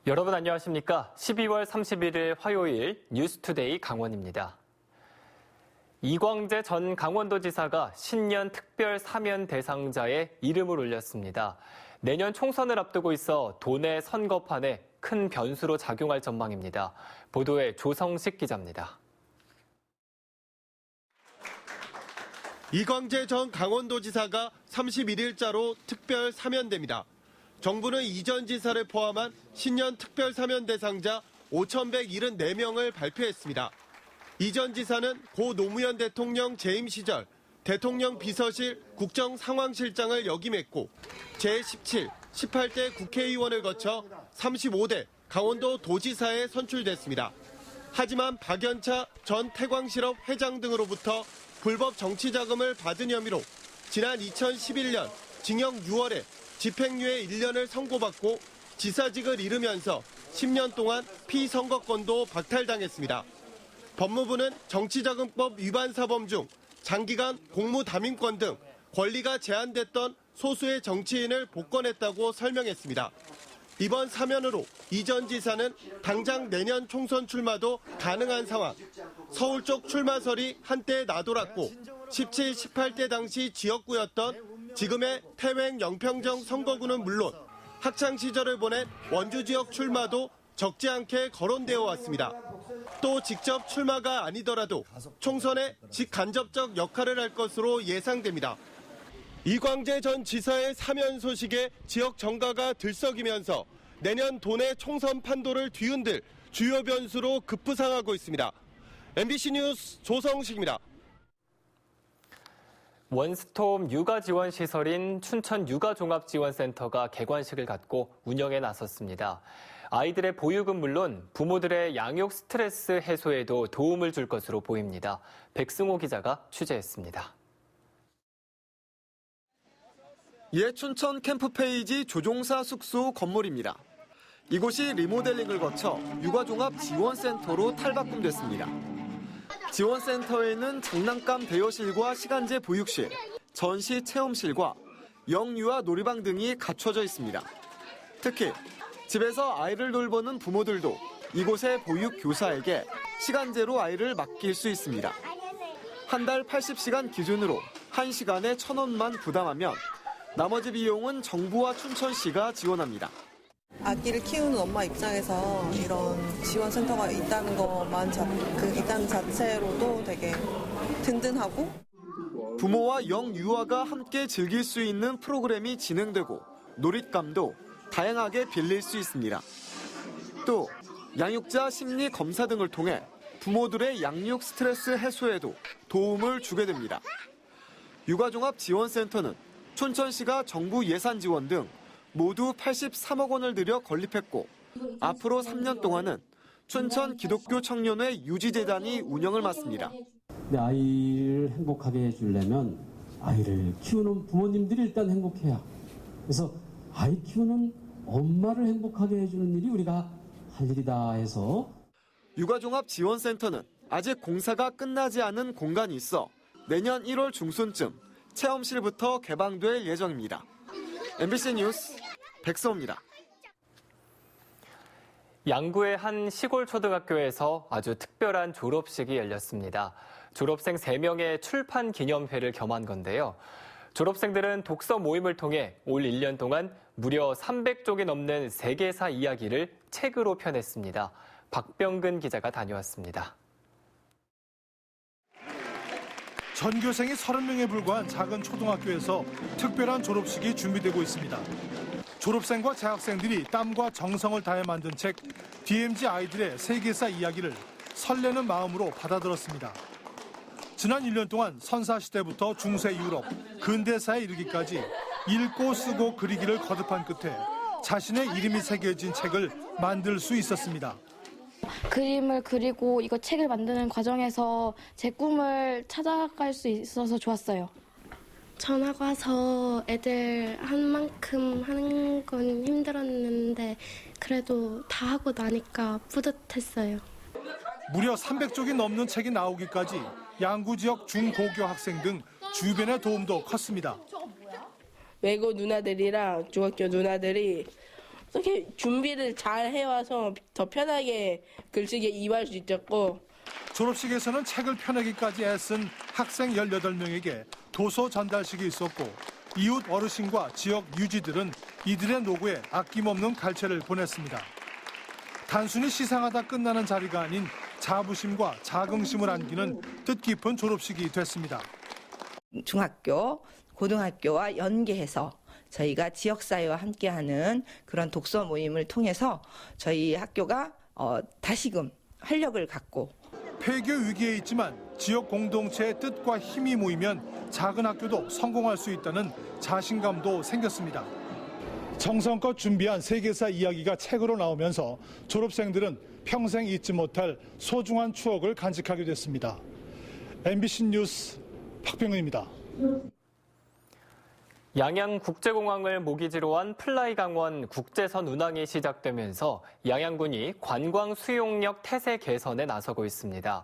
여러분 안녕하십니까? 12월 31일 화요일 뉴스투데이 강원입니다. 이광재 전 강원도지사가 신년 특별 사면 대상자에 이름을 올렸습니다. 내년 총선을 앞두고 있어 도내 선거판에 큰 변수로 작용할 전망입니다. 보도에 조성식 기자입니다. 이광재 전 강원도지사가 31일자로 특별 사면됩니다. 정부는 이전 지사를 포함한 신년 특별 사면 대상자 5,174명을 발표했습니다. 이전 지사는 고 노무현 대통령 재임 시절 대통령 비서실 국정상황실장을 역임했고 제17, 18대 국회의원을 거쳐 35대 강원도 도지사에 선출됐습니다. 하지만 박연차 전 태광실업 회장 등으로부터 불법 정치자금을 받은 혐의로 지난 2011년 징역 6월에 집행유예 1년을 선고받고 지사직을 잃으면서 10년 동안 피선거권도 박탈당했습니다. 법무부는 정치자금법 위반 사범 중 장기간 공무담임권 등 권리가 제한됐던 소수의 정치인을 복권했다고 설명했습니다. 이번 사면으로 이전 지사는 당장 내년 총선 출마도 가능한 상황, 서울 쪽 출마설이 한때 나돌았고 17, 18대 당시 지역구였던 지금의 태릉 영평정 선거구는 물론 학창시절을 보낸 원주 지역 출마도 적지 않게 거론되어 왔습니다. 또 직접 출마가 아니더라도 총선에 직간접적 역할을 할 것으로 예상됩니다. 이광재 전 지사의 사면 소식에 지역 정가가 들썩이면서 내년 도내 총선 판도를 뒤흔들 주요 변수로 급부상하고 있습니다. MBC 뉴스 조성식입니다. 원스톱 육아 지원 시설인 춘천 육아종합지원센터가 개관식을 갖고 운영에 나섰습니다. 아이들의 보육은 물론 부모들의 양육 스트레스 해소에도 도움을 줄 것으로 보입니다. 백승호 기자가 취재했습니다. 춘천 캠프페이지 조종사 숙소 건물입니다. 이곳이 리모델링을 거쳐 육아종합지원센터로 탈바꿈됐습니다. 지원센터에는 장난감 대여실과 시간제 보육실, 전시 체험실과 영유아 놀이방 등이 갖춰져 있습니다. 특히 집에서 아이를 돌보는 부모들도 이곳의 보육 교사에게 시간제로 아이를 맡길 수 있습니다. 한 달 80시간 기준으로 1시간에 1,000원만 부담하면 나머지 비용은 정부와 춘천시가 지원합니다. 아기를 키우는 엄마 입장에서 이런 지원센터가 있다는 것만 있다는 자체로도 되게 든든하고 부모와 영유아가 함께 즐길 수 있는 프로그램이 진행되고 놀잇감도 다양하게 빌릴 수 있습니다. 또 양육자 심리 검사 등을 통해 부모들의 양육 스트레스 해소에도 도움을 주게 됩니다. 육아종합지원센터는 춘천시가 정부 예산 지원 등 모두 83억 원을 들여 건립했고 앞으로 3년 동안은 춘천 기독교 청년회 유지재단이 운영을 맡습니다. 내 아이를 행복하게 해주려면 아이를 키우는 부모님들이 일단 행복해야. 그래서 아이 키우는 엄마를 행복하게 해주는 일이 우리가 할 일이다 해서 육아종합지원센터는 아직 공사가 끝나지 않은 공간이 있어 내년 1월 중순쯤 체험실부터 개방될 예정입니다. MBC 뉴스 백서호입니다. 양구의 한 시골 초등학교에서 아주 특별한 졸업식이 열렸습니다. 졸업생 3명의 출판 기념회를 겸한 건데요. 졸업생들은 독서 모임을 통해 올 1년 동안 무려 300쪽이 넘는 세계사 이야기를 책으로 펴냈습니다. 박병근 기자가 다녀왔습니다. 전교생이 30명에 불과한 작은 초등학교에서 특별한 졸업식이 준비되고 있습니다. 졸업생과 재학생들이 땀과 정성을 다해 만든 책 DMZ 아이들의 세계사 이야기를 설레는 마음으로 받아들었습니다. 지난 1년 동안 선사시대부터 중세 유럽, 근대사에 이르기까지 읽고 쓰고 그리기를 거듭한 끝에 자신의 이름이 새겨진 책을 만들 수 있었습니다. 그림을 그리고 이거 책을 만드는 과정에서 제 꿈을 찾아갈 수 있어서 좋았어요. 전학 와서 애들 한 만큼 하는 건 힘들었는데 그래도 다 하고 나니까 뿌듯했어요. 무려 300쪽이 넘는 책이 나오기까지 양구 지역 중고교 학생 등 주변의 도움도 컸습니다. 외고 누나들이랑 중학교 누나들이 이렇게 준비를 잘 해와서 더 편하게 글쓰기에 임할 수 있었고 졸업식에서는 책을 펴내기까지 애쓴 학생 18명에게 도서 전달식이 있었고 이웃 어르신과 지역 유지들은 이들의 노고에 아낌없는 갈채를 보냈습니다. 단순히 시상하다 끝나는 자리가 아닌 자부심과 자긍심을 안기는 뜻깊은 졸업식이 됐습니다. 중학교, 고등학교와 연계해서 저희가 지역사회와 함께하는 그런 독서 모임을 통해서 저희 학교가 다시금 활력을 갖고 폐교 위기에 있지만 지역 공동체의 뜻과 힘이 모이면 작은 학교도 성공할 수 있다는 자신감도 생겼습니다. 정성껏 준비한 세계사 이야기가 책으로 나오면서 졸업생들은 평생 잊지 못할 소중한 추억을 간직하게 됐습니다. MBC 뉴스 박병은입니다. 양양국제공항을 모기지로 한 플라이강원 국제선 운항이 시작되면서 양양군이 관광 수용력 태세 개선에 나서고 있습니다.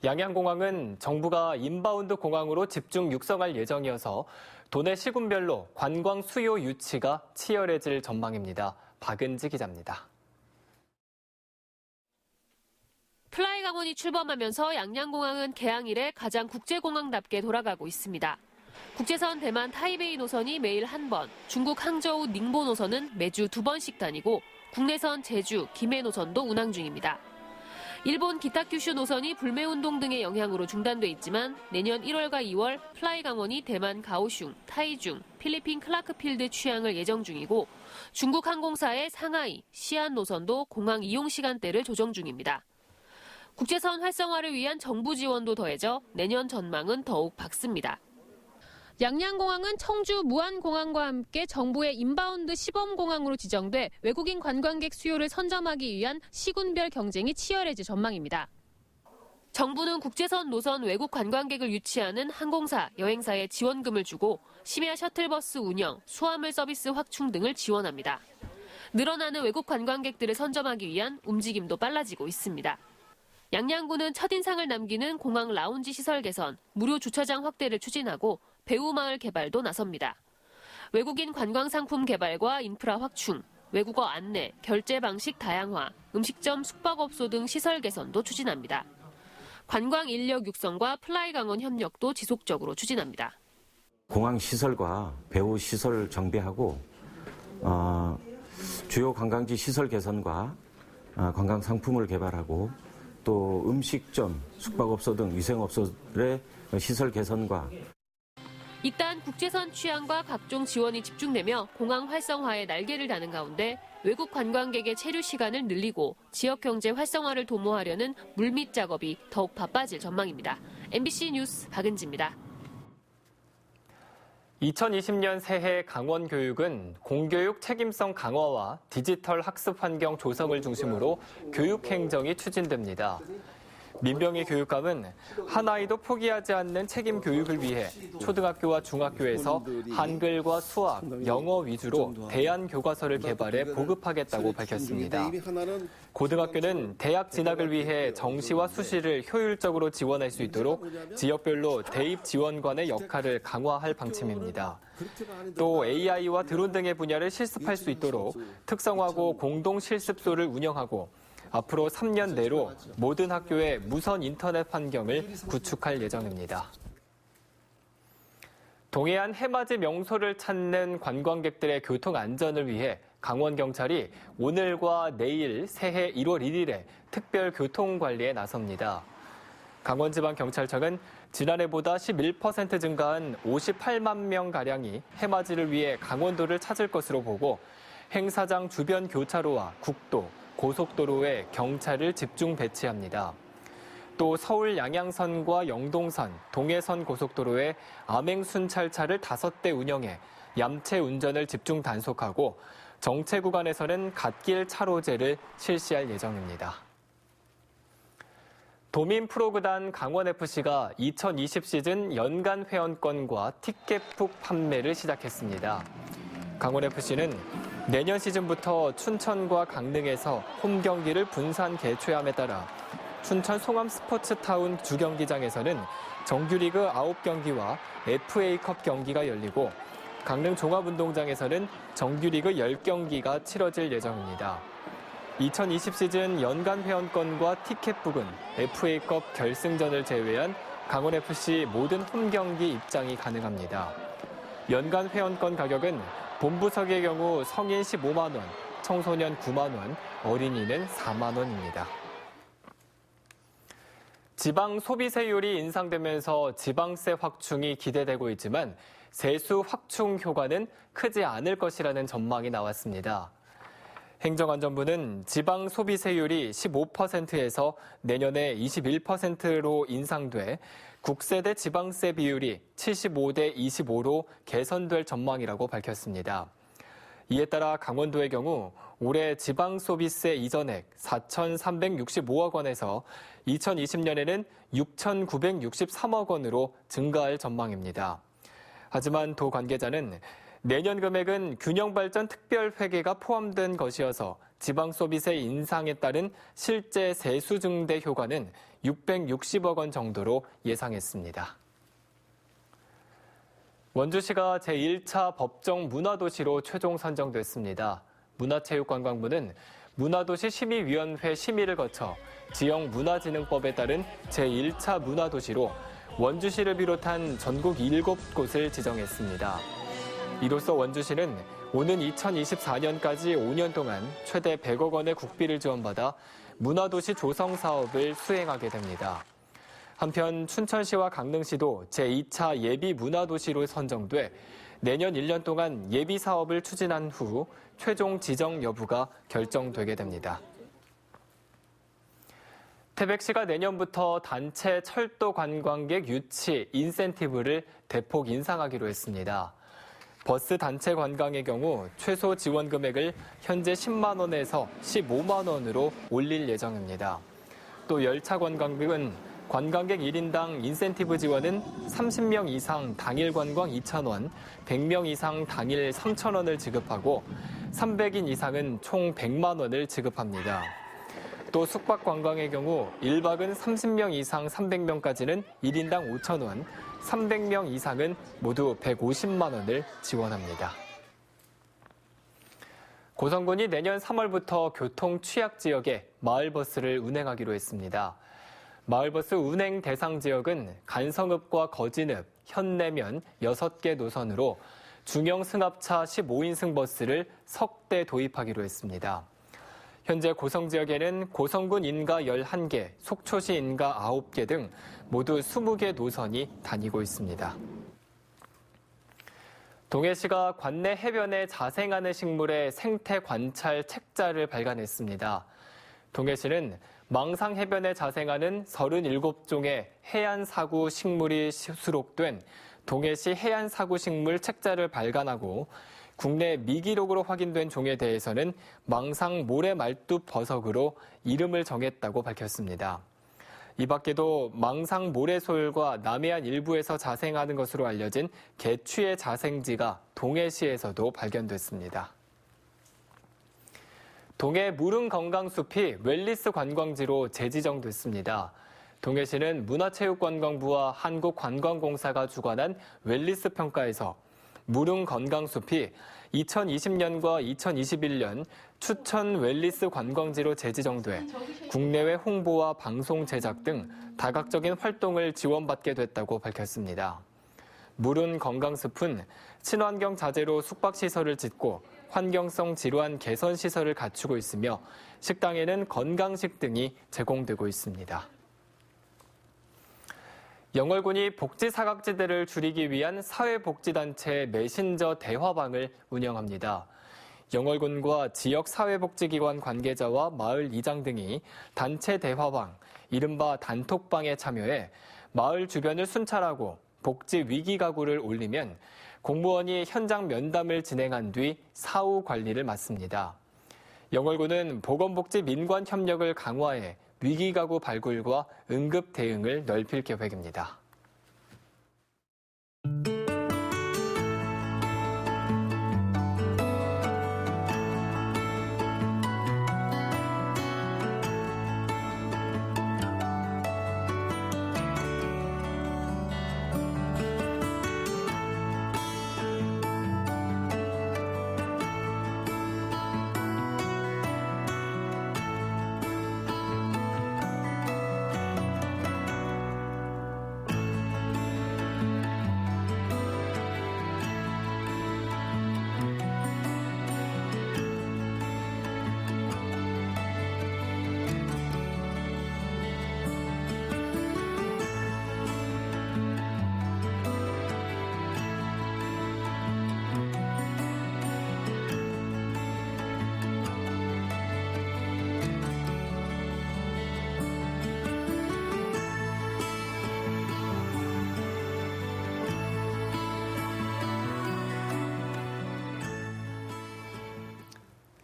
양양공항은 정부가 인바운드 공항으로 집중 육성할 예정이어서 도내 시군별로 관광 수요 유치가 치열해질 전망입니다. 박은지 기자입니다. 플라이강원이 출범하면서 양양공항은 개항 이래 가장 국제공항답게 돌아가고 있습니다. 국제선 대만 타이베이 노선이 매일 한 번, 중국 항저우 닝보 노선은 매주 2번씩 다니고 국내선 제주, 김해 노선도 운항 중입니다. 일본 기타 규슈 노선이 불매운동 등의 영향으로 중단돼 있지만 내년 1월과 2월 플라이강원이 대만 가오슝, 타이중, 필리핀 클라크필드 취항을 예정 중이고 중국 항공사의 상하이, 시안 노선도 공항 이용 시간대를 조정 중입니다. 국제선 활성화를 위한 정부 지원도 더해져 내년 전망은 더욱 밝습니다. 양양공항은 청주 무안공항과 함께 정부의 인바운드 시범공항으로 지정돼 외국인 관광객 수요를 선점하기 위한 시군별 경쟁이 치열해질 전망입니다. 정부는 국제선 노선 외국 관광객을 유치하는 항공사, 여행사에 지원금을 주고 심야 셔틀버스 운영, 수화물 서비스 확충 등을 지원합니다. 늘어나는 외국 관광객들을 선점하기 위한 움직임도 빨라지고 있습니다. 양양군은 첫인상을 남기는 공항 라운지 시설 개선, 무료 주차장 확대를 추진하고 배우마을 개발도 나섭니다. 외국인 관광 상품 개발과 인프라 확충, 외국어 안내, 결제 방식 다양화, 음식점, 숙박업소 등 시설 개선도 추진합니다. 관광 인력 육성과 플라이강원 협력도 지속적으로 추진합니다. 공항 시설과 배우 시설 정비하고 주요 관광지 시설 개선과 관광 상품을 개발하고 또 음식점, 숙박업소 등 위생업소의 시설 개선과 이딴 국제선 취항과 각종 지원이 집중되며 공항 활성화에 날개를 다는 가운데 외국 관광객의 체류 시간을 늘리고 지역 경제 활성화를 도모하려는 물밑 작업이 더욱 바빠질 전망입니다. MBC 뉴스 박은지입니다. 2020년 새해 강원교육은 공교육 책임성 강화와 디지털 학습 환경 조성을 중심으로 교육 행정이 추진됩니다. 민병희 교육감은 한 아이도 포기하지 않는 책임 교육을 위해 초등학교와 중학교에서 한글과 수학, 영어 위주로 대안 교과서를 개발해 보급하겠다고 밝혔습니다. 고등학교는 대학 진학을 위해 정시와 수시를 효율적으로 지원할 수 있도록 지역별로 대입 지원관의 역할을 강화할 방침입니다. 또 AI와 드론 등의 분야를 실습할 수 있도록 특성화고 공동 실습소를 운영하고 앞으로 3년 내로 모든 학교에 무선 인터넷 환경을 구축할 예정입니다. 동해안 해맞이 명소를 찾는 관광객들의 교통 안전을 위해 강원경찰이 오늘과 내일 새해 1월 1일에 특별 교통관리에 나섭니다. 강원지방경찰청은 지난해보다 11% 증가한 58만 명가량이 해맞이를 위해 강원도를 찾을 것으로 보고 행사장 주변 교차로와 국도, 고속도로에 경찰을 집중 배치합니다. 또 서울 양양선과 영동선, 동해선 고속도로에 암행순찰차를 5대 운영해 얌체 운전을 집중 단속하고 정체 구간에서는 갓길 차로제를 실시할 예정입니다. 도민 프로구단 강원FC가 2020 시즌 연간 회원권과 티켓북 판매를 시작했습니다. 강원FC는 내년 시즌부터 춘천과 강릉에서 홈 경기를 분산 개최함에 따라 춘천 송암 스포츠타운 주경기장에서는 정규리그 9경기와 FA컵 경기가 열리고 강릉 종합운동장에서는 정규리그 10경기가 치러질 예정입니다. 2020 시즌 연간 회원권과 티켓 부근, FA컵 결승전을 제외한 강원FC 모든 홈경기 입장이 가능합니다. 연간 회원권 가격은 본부석의 경우 성인 15만 원, 청소년 9만 원, 어린이는 4만 원입니다. 지방 소비세율이 인상되면서 지방세 확충이 기대되고 있지만 세수 확충 효과는 크지 않을 것이라는 전망이 나왔습니다. 행정안전부는 지방 소비세율이 15%에서 내년에 21%로 인상돼 국세 대 지방세 비율이 75대 25로 개선될 전망이라고 밝혔습니다. 이에 따라 강원도의 경우 올해 지방소비세 이전액 4,365억 원에서 2020년에는 6,963억 원으로 증가할 전망입니다. 하지만 도 관계자는 내년 금액은 균형발전 특별회계가 포함된 것이어서 지방소비세 인상에 따른 실제 세수 증대 효과는 660억 원 정도로 예상했습니다. 원주시가 제1차 법정 문화도시로 최종 선정됐습니다. 문화체육관광부는 문화도시 심의위원회 심의를 거쳐 지역문화진흥법에 따른 제1차 문화도시로 원주시를 비롯한 전국 7곳을 지정했습니다. 이로써 원주시는 오는 2024년까지 5년 동안 최대 100억 원의 국비를 지원받아 문화도시 조성 사업을 수행하게 됩니다. 한편 춘천시와 강릉시도 제2차 예비 문화도시로 선정돼 내년 1년 동안 예비 사업을 추진한 후 최종 지정 여부가 결정되게 됩니다. 태백시가 내년부터 단체 철도 관광객 유치 인센티브를 대폭 인상하기로 했습니다. 버스 단체 관광의 경우 최소 지원 금액을 현재 10만 원에서 15만 원으로 올릴 예정입니다. 또 열차 관광객은 관광객 1인당 인센티브 지원은 30명 이상 당일 관광 2,000원, 100명 이상 당일 3,000원을 지급하고 300인 이상은 총 100만 원을 지급합니다. 또 숙박 관광의 경우 1박은 30명 이상 300명까지는 1인당 5,000원, 300명 이상은 모두 150만 원을 지원합니다. 고성군이 내년 3월부터 교통 취약 지역에 마을버스를 운행하기로 했습니다. 마을버스 운행 대상 지역은 간성읍과 거진읍, 현내면 6개 노선으로 중형 승합차 15인승 버스를 석 대 도입하기로 했습니다. 현재 고성 지역에는 고성군 인가 11개, 속초시 인가 9개 등 모두 20개 노선이 다니고 있습니다. 동해시가 관내 해변에 자생하는 식물의 생태 관찰 책자를 발간했습니다. 동해시는 망상 해변에 자생하는 37종의 해안사구 식물이 수록된 동해시 해안사구 식물 책자를 발간하고 국내 미기록으로 확인된 종에 대해서는 망상 모래말뚝 버석으로 이름을 정했다고 밝혔습니다. 이 밖에도 망상 모래솔과 남해안 일부에서 자생하는 것으로 알려진 개취의 자생지가 동해시에서도 발견됐습니다. 동해 무릉건강숲이 웰니스 관광지로 재지정됐습니다. 동해시는 문화체육관광부와 한국관광공사가 주관한 웰니스 평가에서 무릉건강숲이 2020년과 2021년 추천 웰니스 관광지로 재지정돼 국내외 홍보와 방송 제작 등 다각적인 활동을 지원받게 됐다고 밝혔습니다. 무릉건강숲은 친환경 자재로 숙박시설을 짓고 환경성 질환 개선 시설을 갖추고 있으며 식당에는 건강식 등이 제공되고 있습니다. 영월군이 복지 사각지대를 줄이기 위한 사회복지단체 메신저 대화방을 운영합니다. 영월군과 지역 사회복지기관 관계자와 마을 이장 등이 단체 대화방, 이른바 단톡방에 참여해 마을 주변을 순찰하고 복지 위기 가구를 올리면 공무원이 현장 면담을 진행한 뒤 사후 관리를 맡습니다. 영월군은 보건복지 민관 협력을 강화해 위기가구 발굴과 응급 대응을 넓힐 계획입니다.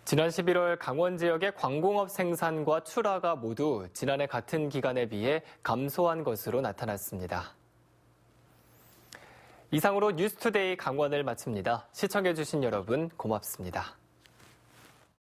지난 11월 강원 지역의 광공업 생산과 출하가 모두 지난해 같은 기간에 비해 감소한 것으로 나타났습니다. 이상으로 뉴스투데이 강원을 마칩니다. 시청해주신 여러분 고맙습니다.